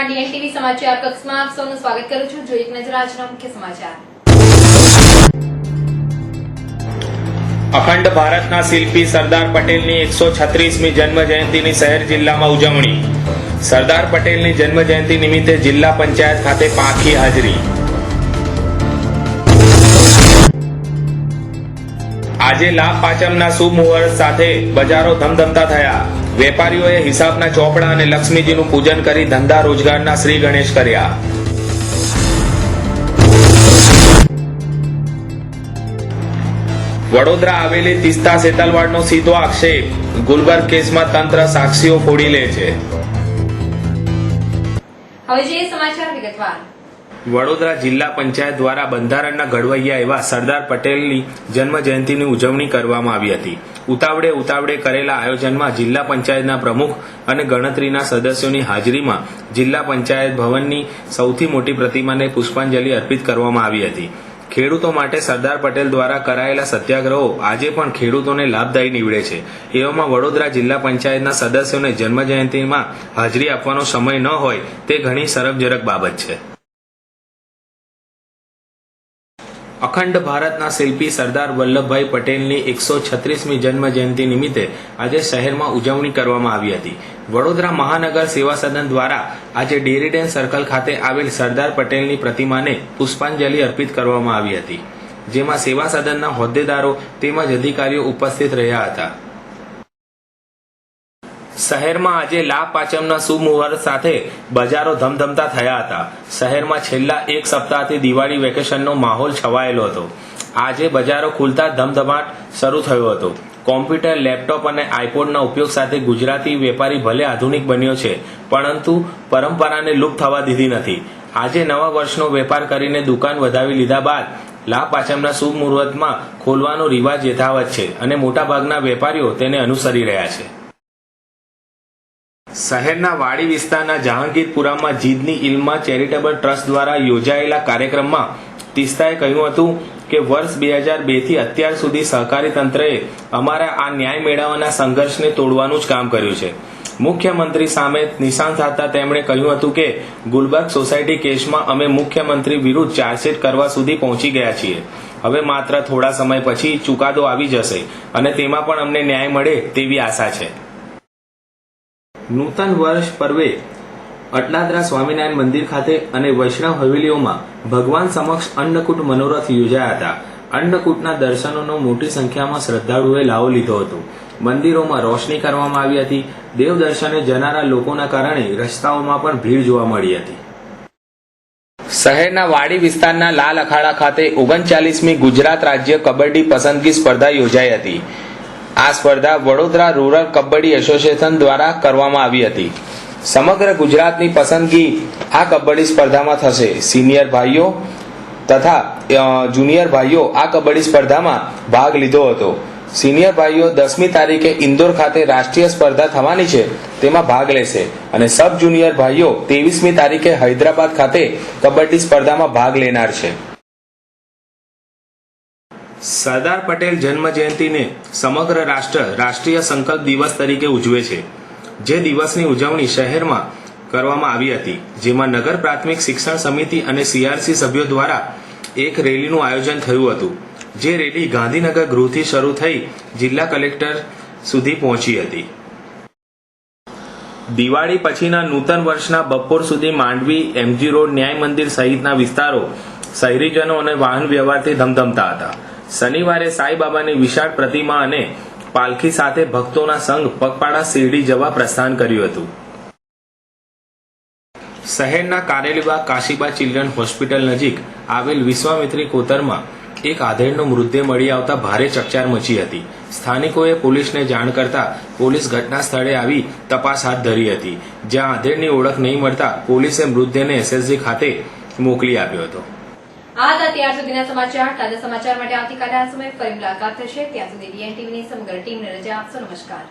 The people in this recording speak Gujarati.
નમસ્કાર, ડીએનટીવી સમાચાર કક્ષમાં આપ સૌનું સ્વાગત કરું છું। જોઈએ એક નજર આજના મુખ્ય સમાચાર। અખંડ ભારતના શિલ્પી સરદાર પટેલની 136મી જન્મ જયંતિની શહેર જિલ્લામાં ઉજવણી। સરદાર પટેલની જન્મ જયંતિ નિમિત્તે જિલ્લા પંચાયત ખાતે પાંખી હાજરી। આજે લાભ પાંચમના શુભ મુહૂર્ત સાથે બજારો ધમધમતા થયા। વેપારીઓએ હિસાબના ચોપડા અને લક્ષ્મીજીનું પૂજન કરી ધંધા રોજગારના શ્રી ગણેશ કર્યા। વડોદરા આવેલી તીસ્તા સેતલવાડનો સીધો આક્ષેપ, ગુલબર્ગ કેસમાં તંત્ર સાક્ષીઓ ફોડી લે છે। હવે જોઈએ સમાચાર વિગતવાર। વડોદરા જિલ્લા પંચાયત દ્વારા બંધારણના ઘડવૈયા એવા સરદાર પટેલની જન્મ જયંતિની ઉજવણી કરવામાં આવી હતી। ઉતાવળે કરેલા આયોજનમાં જિલ્લા પંચાયતના પ્રમુખ અને ગણતરીના સદસ્યોની હાજરીમાં જિલ્લા પંચાયત ભવનની સૌથી મોટી પ્રતિમાને પુષ્પાંજલિ અર્પિત કરવામાં આવી હતી। ખેડૂતો માટે સરદાર પટેલ દ્વારા કરાયેલા સત્યાગ્રહો આજે પણ ખેડૂતોને લાભદાયી નીવડે છે। એવામાં વડોદરા જિલ્લા પંચાયતના સદસ્યોને જન્મ જયંતિમાં હાજરી આપવાનો સમય ન હોય તે ઘણી સરગજરક બાબત છે। અખંડ ભારતના શિલ્પી સરદાર વલ્લભભાઈ પટેલની 136મી જન્મ જયંતિ નિમિત્તે આજે શહેરમાં ઉજવણી કરવામાં આવી હતી। વડોદરા મહાનગર સેવા સદન દ્વારા આજે ડેરીડેન સર્કલ ખાતે આવેલ સરદાર પટેલની પ્રતિમાને પુષ્પાંજલિ અર્પિત કરવામાં આવી હતી, જેમાં સેવા સદનના હોદ્દેદારો તેમજ અધિકારીઓ ઉપસ્થિત રહ્યા હતા। શહેરમાં આજે લાભ પાંચમના શુભ મુહૂર્ત સાથે બજારો ધમધમતા થયા હતા। શહેરમાં છેલ્લા એક સપ્તાહથી દિવાળી વેકેશનનો માહોલ છવાયેલો હતો। આજે બજારો ખુલતા ધમધમાટ શરૂ થયો હતો। કોમ્પ્યુટર, લેપટોપ અને આઈપોડના ઉપયોગ સાથે ગુજરાતી વેપારી ભલે આધુનિક બન્યો છે, પરંતુ પરંપરાને લુપ્ત થવા દીધી નથી। આજે નવા વર્ષનો વેપાર કરીને દુકાન વધાવી લીધા બાદ લાભ પાંચમના શુભ મુહૂર્તમાં ખોલવાનો રિવાજ યથાવત છે અને મોટાભાગના વેપારીઓ તેને અનુસરી રહ્યા છે। શહેરના વાડી વિસ્તારના જહાંગીરપુરામાં જીદની ઇલ્મા ચેરિટેબલ ટ્રસ્ટ દ્વારા યોજાયેલા કાર્યક્રમમાં તીસ્તાએ કહ્યું હતું કે વર્ષ 2002થી અત્યાર સુધી સહકારી તંત્રએ અમારા આ ન્યાય મેળવવાના સંઘર્ષને તોડવાનું જ કામ કર્યું છે। મુખ્યમંત્રી સામે નિશાન સાધતા તેમણે કહ્યું હતું કે ગુલબર્ગ સોસાયટી કેસમાં અમે મુખ્યમંત્રી વિરુદ્ધ ચાર્જશીટ કરવા સુધી પહોંચી ગયા છીએ। હવે માત્ર થોડા સમય પછી ચુકાદો આવી જશે અને તેમાં પણ અમને ન્યાય મળે તેવી આશા છે। નૂતન વર્ષ પર્વે અટલાદરા સ્વામિનારાયણ મંદિર ખાતે અને વૈષ્ણવ હવેલીઓમાં ભગવાન સમક્ષ અન્નકૂટ મનોરથ યોજાયા હતા। અન્નકૂટના દર્શનોનો મોટી સંખ્યામાં શ્રદ્ધાળુઓએ લાવો લીધો હતો। મંદિરોમાં રોશની કરવામાં આવી હતી। દેવ દર્શને જનારા લોકોના કારણે રસ્તાઓમાં પણ ભીડ જોવા મળી હતી। શહેરના વાડી વિસ્તારના લાલ અખાડા ખાતે 39મી ગુજરાત રાજ્ય કબડ્ડી પસંદગી સ્પર્ધા યોજાઈ હતી। આ સ્પર્ધા વડોદરા રૂરલ કબડ્ડી એસોસિએશન દ્વારા કરવામાં આવી હતી। સમગ્ર ગુજરાતની પસંદગી આ કબડ્ડી સ્પર્ધામાં થશે। સિનિયર ભાઈઓ તથા જુનિયર ભાઈઓ આ કબડ્ડી સ્પર્ધામાં ભાગ લીધો હતો। સિનિયર ભાઈઓ 10મી તારીખે ઇન્દોર ખાતે રાષ્ટ્રીય સ્પર્ધા થવાની છે તેમાં ભાગ લેશે અને સબ જુનિયર ભાઈઓ 23મી તારીખે હૈદરાબાદ ખાતે કબડ્ડી સ્પર્ધામાં ભાગ લેનાર છે। સરદાર પટેલ જન્મ જયંતિને સમગ્ર રાષ્ટ્ર રાષ્ટ્રીય સંકલ્પ દિવસ તરીકે ઉજવે છે। જે દિવસની ઉજવણી શહેરમાં કરવામાં આવી હતી, જેમાં નગર પ્રાથમિક શિક્ષણ સમિતિ અને સીઆરસી સભ્યો દ્વારા એક રેલીનું આયોજન થયું હતું। જે રેલી ગાંધીનગર ગૃહથી શરૂ થઈ જિલ્લા કલેક્ટર સુધી પહોંચી હતી। દિવાળી પછીના નૂતન વર્ષના બપોર સુધી માંડવી, એમજી રોડ, ન્યાય મંદિર સહિતના વિસ્તારો શહેરીજનો અને વાહન વ્યવહારથી ધમધમતા હતા। શનિવારે સાંઈબાબાની વિશાળ પ્રતિમા અને પાલખી સાથે ભક્તોના સંઘ પગપાળા શિરડી જવા પ્રસ્થાન કર્યું હતું। શહેરના કારેલીબાગ કાશીબા ચિલ્ડ્રન હોસ્પિટલ નજીક આવેલ વિશ્વામિત્રી કોતરમાં એક આધેડનો મૃતદેહ મળી આવતા ભારે ચકચાર મચી હતી। સ્થાનિકોએ પોલીસને જાણ કરતા પોલીસ ઘટના સ્થળે આવી તપાસ હાથ ધરી હતી, જ્યાં આધેડની ઓળખ નહીં મળતા પોલીસે મૃતદેહને એસએસજી ખાતે મોકલી આપ્યો હતો। આ હતા ત્યાર સુધીના સમાચાર। તાજા સમાચાર માટે આવતીકાલે આ સમયે ફરી મુલાકાત થશે। ત્યાં સુધી ડીએનટીવીની સમગ્ર ટીમને રજા આપશો। નમસ્કાર।